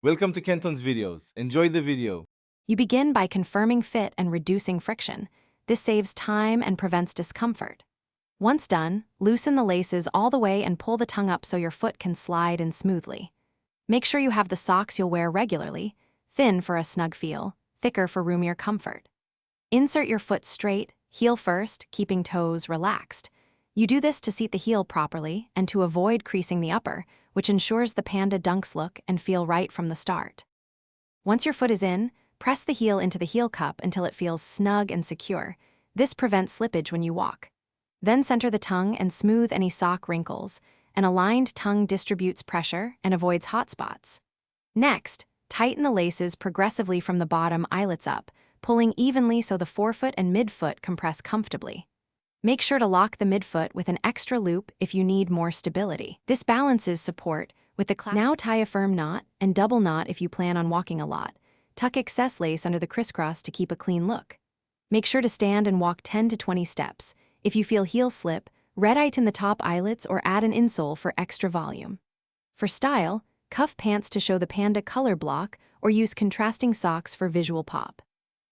Welcome to Kenton's videos. Enjoy the video. You begin by confirming fit and reducing friction. This saves time and prevents discomfort. Once done, loosen the laces all the way and pull the tongue up so your foot can slide in smoothly. Make sure you have the socks you'll wear regularly, thin for a snug feel, thicker for roomier comfort. Insert your foot straight, heel first, keeping toes relaxed. You do this to seat the heel properly and to avoid creasing the upper, which ensures the Panda dunks look and feel right from the start. Once your foot is in, press the heel into the heel cup until it feels snug and secure. This prevents slippage when you walk. Then center the tongue and smooth any sock wrinkles. An aligned tongue distributes pressure and avoids hot spots. Next, tighten the laces progressively from the bottom eyelets up, pulling evenly so the forefoot and midfoot compress comfortably. Make sure to lock the midfoot with an extra loop if you need more stability. This balances support with the Now tie a firm knot and double knot if you plan on walking a lot. Tuck excess lace under the crisscross to keep a clean look. Make sure to stand and walk 10 to 20 steps. If you feel heel slip, red-eye in the top eyelets or add an insole for extra volume. For style, cuff pants to show the Panda color block or use contrasting socks for visual pop.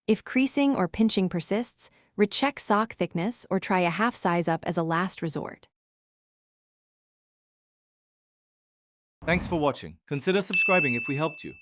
If creasing or pinching persists, recheck sock thickness or try a half size up as a last resort. Thanks for watching. Consider subscribing if we helped you.